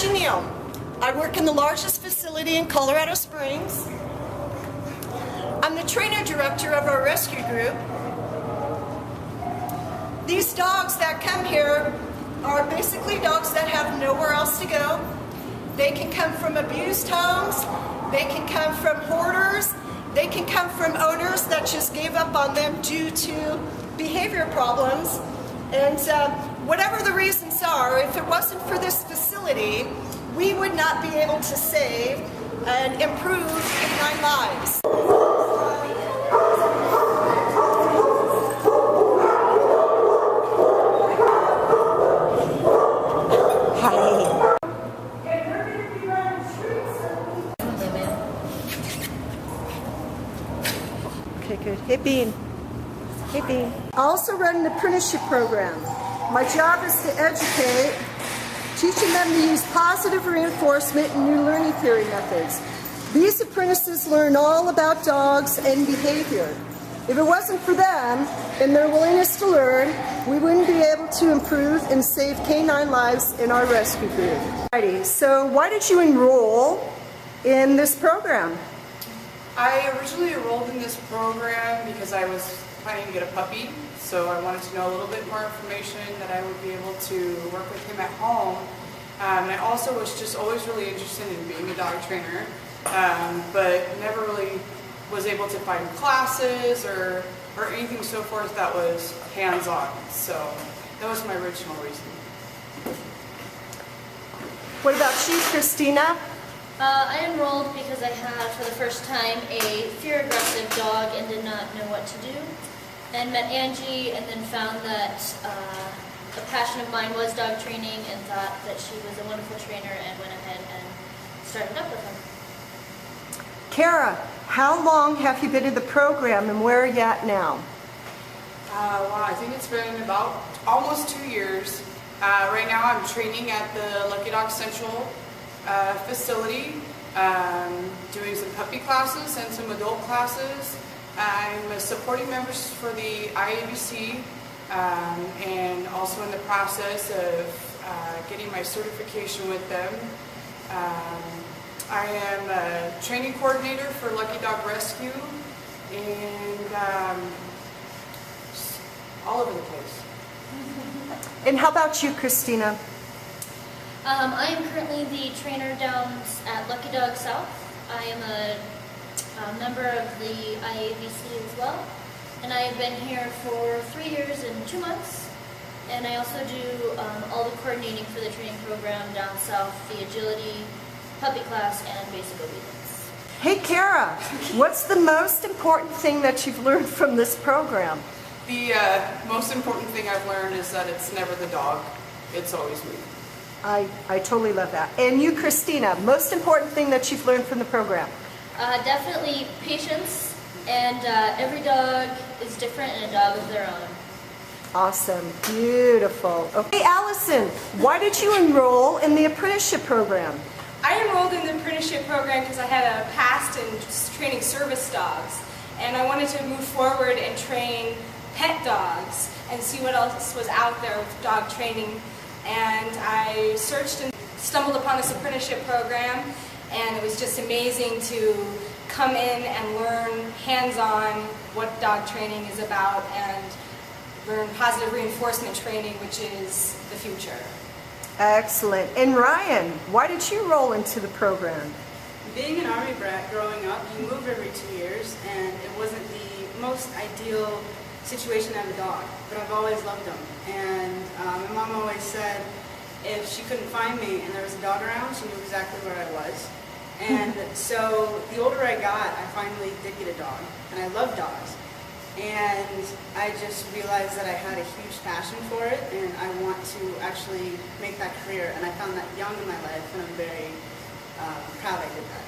Janelle. I work in the largest facility in Colorado Springs. I'm the trainer director of our rescue group. These dogs that come here are basically dogs that have nowhere else to go. They can come from abused homes, they can come from hoarders, they can come from owners that just gave up on them due to behavior problems. And whatever the reasons are, if it wasn't for this facility, we would not be able to save and improve canine lives. Okay, good. Hey, Bean. Hey, Bean. I also run an apprenticeship program. My job is to educate, teaching them to use positive reinforcement and new learning theory methods. These apprentices learn all about dogs and behavior. If it wasn't for them and their willingness to learn, we wouldn't be able to improve and save canine lives in our rescue group. Alrighty, so why did you enroll in this program? I originally enrolled in this program because I was planning to get a puppy, so I wanted to know a little bit more information that I would be able to work with him at home. And I also was just always really interested in being a dog trainer, but never really was able to find classes or anything so forth that was hands-on. So that was my original reason. What about you, Christina? I enrolled because I had, for the first time, a fear-aggressive dog and did not know what to do. And met Angie and then found that a passion of mine was dog training and thought that she was a wonderful trainer and went ahead and started up with her. Kara, how long have you been in the program and where are you at now? Well, I think it's been about almost 2 years. Right now I'm training at the Lucky Dog Central facility, doing some puppy classes and some adult classes. I'm a supporting member for the IABC and also in the process of getting my certification with them. I am a training coordinator for Lucky Dog Rescue and all over the place. And how about you, Christina? I am currently the trainer down at Lucky Dog South. I am a member of the IABC as well, and I have been here for 3 years and 2 months, and I also do all the coordinating for the training program down south, the agility, puppy class, and basic obedience. Hey, Kara, what's the most important thing that you've learned from this program? The most important thing I've learned is that it's never the dog, it's always me. I totally love that. And you, Christina, most important thing that you've learned from the program? Definitely patience, and every dog is different and a dog of their own. Awesome. Beautiful. Okay, Allison, why did you enroll in the apprenticeship program? I enrolled in the apprenticeship program because I had a past in training service dogs, and I wanted to move forward and train pet dogs and see what else was out there with dog training. And I searched and stumbled upon this apprenticeship program, and it was just amazing to come in and learn hands-on what dog training is about and learn positive reinforcement training, which is the future. Excellent. And Ryan, why did you roll into the program? Being an Army brat growing up, you moved every 2 years, and it wasn't the most ideal situation to have a dog, but I've always loved them. And my mom always said if she couldn't find me and there was a dog around, she knew exactly where I was. And so the older I got, I finally did get a dog, and I love dogs. And I just realized that I had a huge passion for it, and I want to actually make that career. And I found that young in my life, and I'm very proud I did that.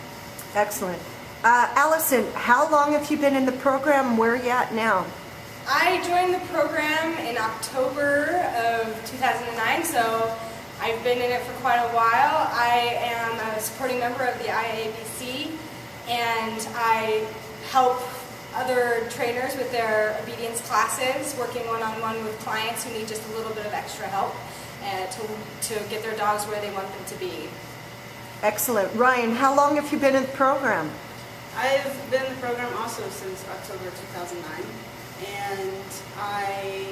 Excellent. Allison, how long have you been in the program? Where are you at now? I joined the program in October of 2009, so I've been in it for quite a while. I am a supporting member of the IABC, and I help other trainers with their obedience classes, working one-on-one with clients who need just a little bit of extra help to get their dogs where they want them to be. Excellent. Ryan, how long have you been in the program? I've been in the program also since October 2009, and I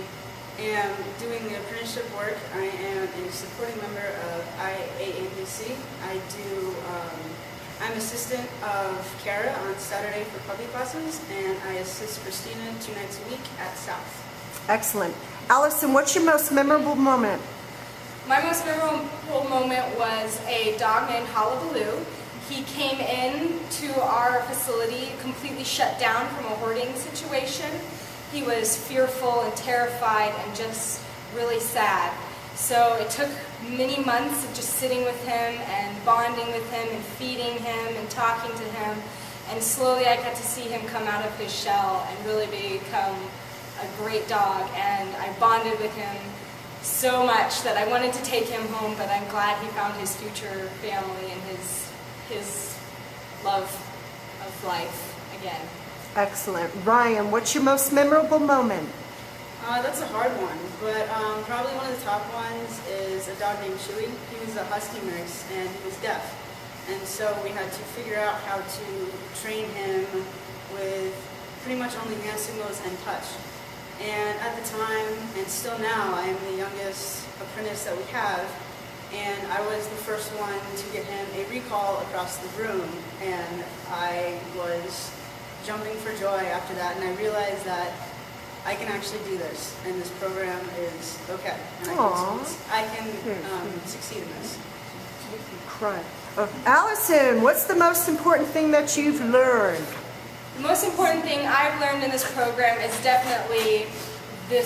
am doing the apprenticeship work. I am a supporting member of IAABC. I'm assistant of Kara on Saturday for puppy classes, and I assist Christina 2 nights a week at South. Excellent. Allison, what's your most memorable moment? My most memorable moment was a dog named Hullabaloo. He came in to our facility completely shut down from a hoarding situation. He was fearful and terrified and just really sad. So it took many months of just sitting with him and bonding with him and feeding him and talking to him. And slowly I got to see him come out of his shell and really become a great dog. And I bonded with him so much that I wanted to take him home, but I'm glad he found his future family and his love of life again. Excellent. Ryan, what's your most memorable moment? That's a hard one, but probably one of the top ones is a dog named Chewy. He was a husky mix and he was deaf. And so we had to figure out how to train him with pretty much only hand signals and touch. And at the time, and still now, I am the youngest apprentice that we have, and I was the first one to get him a recall across the room, and I was jumping for joy after that, and I realized that I can actually do this, and this program is okay, and I can succeed in this. Cry. Allison, what's the most important thing that you've learned? The most important thing I've learned in this program is definitely the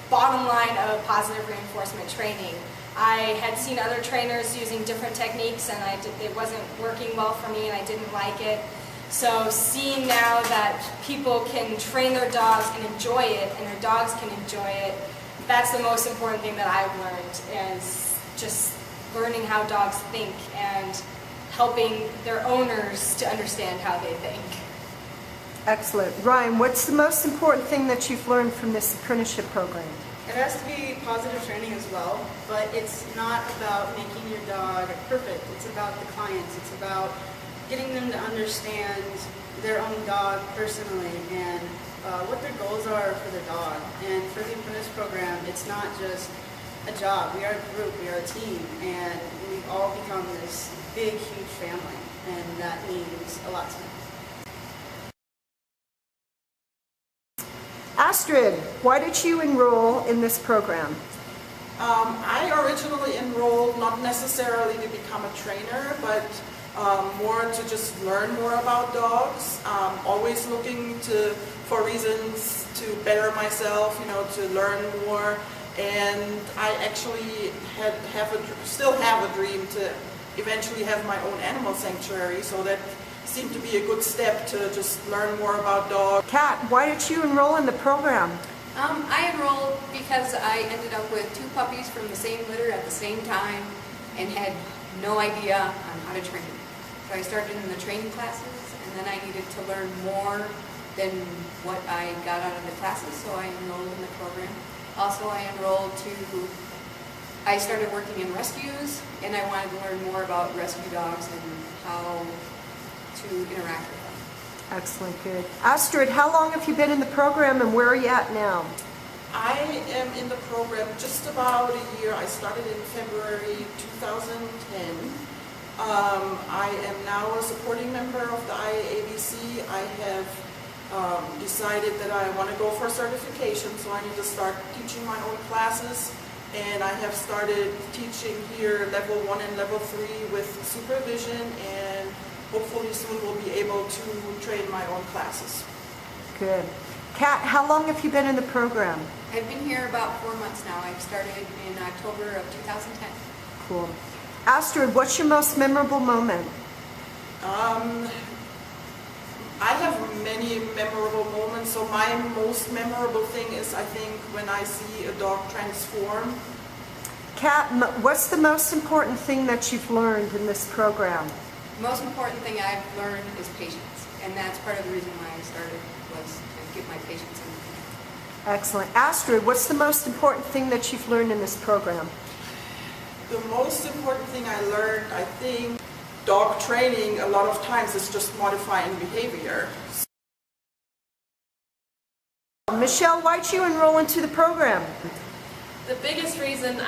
bottom line of positive reinforcement training. I had seen other trainers using different techniques and it wasn't working well for me and I didn't like it. So seeing now that people can train their dogs and enjoy it and their dogs can enjoy it, that's the most important thing that I've learned, is just learning how dogs think and helping their owners to understand how they think. Excellent. Ryan, what's the most important thing that you've learned from this apprenticeship program? It has to be positive training as well, but it's not about making your dog perfect. It's about the clients. It's about getting them to understand their own dog personally and what their goals are for their dog. And for the apprentice program, it's not just a job. We are a group, we are a team, and we've all become this big, huge family, and that means a lot to me. Astrid, why did you enroll in this program? I originally enrolled not necessarily to become a trainer, but more to just learn more about dogs. Always looking for reasons to better myself, to learn more. And I actually still have a dream to eventually have my own animal sanctuary, so that seemed to be a good step to just learn more about dogs. Kat, why did you enroll in the program? I enrolled because I ended up with 2 puppies from the same litter at the same time and had no idea on how to train. So I started in the training classes, and then I needed to learn more than what I got out of the classes, so I enrolled in the program. Also, I started working in rescues, and I wanted to learn more about rescue dogs and how to interact with them. Excellent, good. Astrid, how long have you been in the program and where are you at now? I am in the program just about a year. I started in February 2010. I am now a supporting member of the IAABC. I have decided that I want to go for certification, so I need to start teaching my own classes. And I have started teaching here level 1 and level 3 with supervision, and hopefully soon we'll be able to train my own classes. Good. Kat, how long have you been in the program? I've been here about 4 months now. I started in October of 2010. Cool. Astrid, what's your most memorable moment? I have many memorable moments. So my most memorable thing is, I think, when I see a dog transform. Kat, what's the most important thing that you've learned in this program? The most important thing I've learned is patience. and that's part of the reason why I started, was to get my patients under control. Excellent. Astrid, what's the most important thing that you've learned in this program? The most important thing I learned, I think, dog training a lot of times is just modifying behavior. Michelle, why'd you enroll into the program? The biggest reason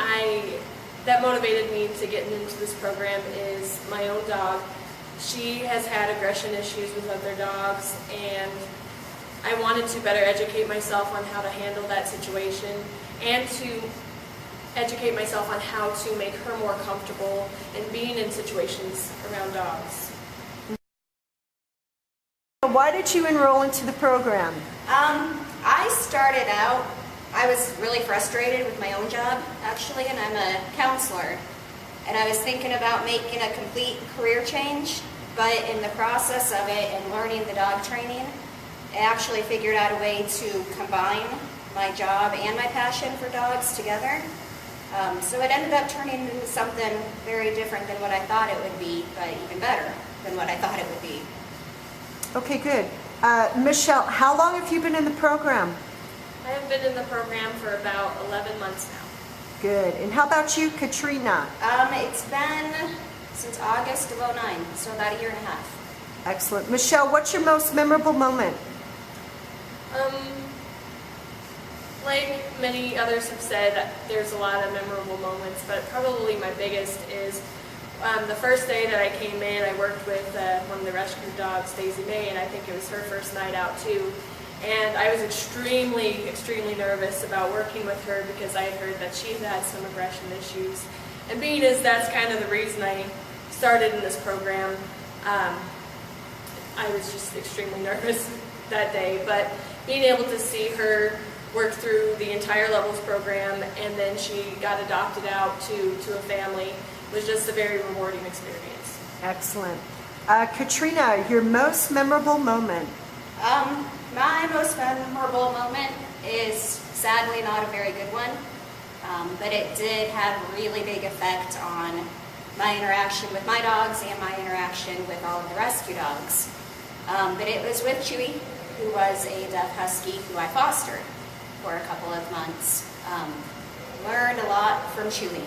that motivated me to get into this program is my own dog. She has had aggression issues with other dogs, and I wanted to better educate myself on how to handle that situation and to educate myself on how to make her more comfortable in being in situations around dogs. Why did you enroll into the program? I started out, I was really frustrated with my own job, actually, and I'm a counselor. And I was thinking about making a complete career change, but in the process of it and learning the dog training, I actually figured out a way to combine my job and my passion for dogs together. So it ended up turning into something very different than what I thought it would be, but even better than what I thought it would be. Okay, good. Michelle, how long have you been in the program? I have been in the program for about 11 months now. Good. And how about you, Katrina? It's been since August of '09, so about a year and a half. Excellent. Michelle, what's your most memorable moment? Like many others have said, there's a lot of memorable moments, but probably my biggest is the first day that I came in. I worked with one of the rescue dogs, Daisy May, and I think it was her first night out too. And I was extremely, extremely nervous about working with her because I had heard that she had some aggression issues. And being as that's kind of the reason I started in this program, I was just extremely nervous that day. But being able to see her work through the entire levels program, and then she got adopted out to a family, was just a very rewarding experience. Excellent. Katrina, your most memorable moment? My most memorable moment is sadly not a very good one, but it did have a really big effect on my interaction with my dogs and my interaction with all of the rescue dogs. But it was with Chewy, who was a deaf husky who I fostered for a couple of months. Learned a lot from Chewy.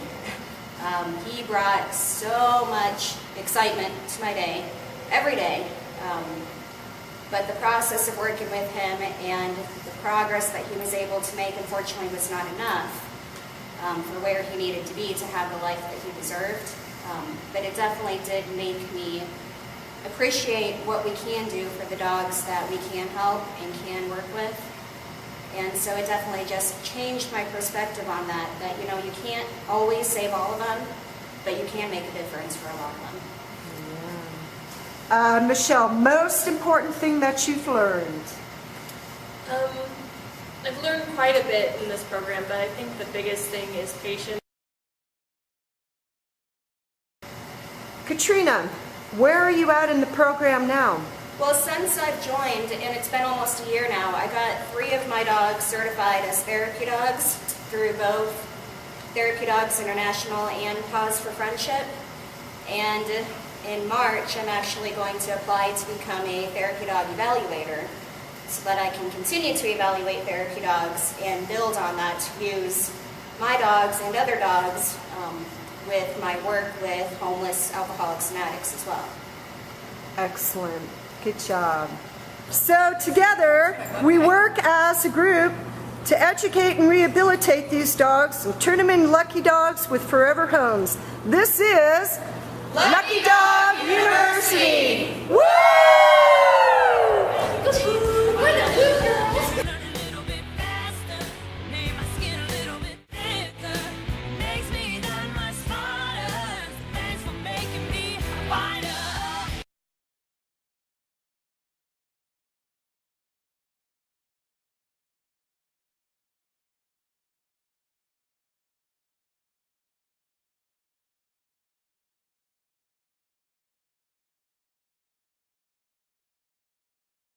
He brought so much excitement to my day, every day. But the process of working with him and the progress that he was able to make, unfortunately, was not enough for where he needed to be to have the life that he deserved. But it definitely did make me appreciate what we can do for the dogs that we can help and can work with. And so it definitely just changed my perspective on that, you know, you can't always save all of them, but you can make a difference for a lot of them. Michelle, most important thing that you've learned? I've learned quite a bit in this program, but I think the biggest thing is patience. Katrina, where are you at in the program now? Well, since I've joined, and it's been almost a year now, I got 3 of my dogs certified as therapy dogs through both Therapy Dogs International and Pause for Friendship. And in March, I'm actually going to apply to become a therapy dog evaluator so that I can continue to evaluate therapy dogs and build on that to use my dogs and other dogs with my work with homeless alcoholics and addicts as well. Excellent. Good job. So together, we work as a group to educate and rehabilitate these dogs and turn them into lucky dogs with forever homes. This is Lucky Dog University!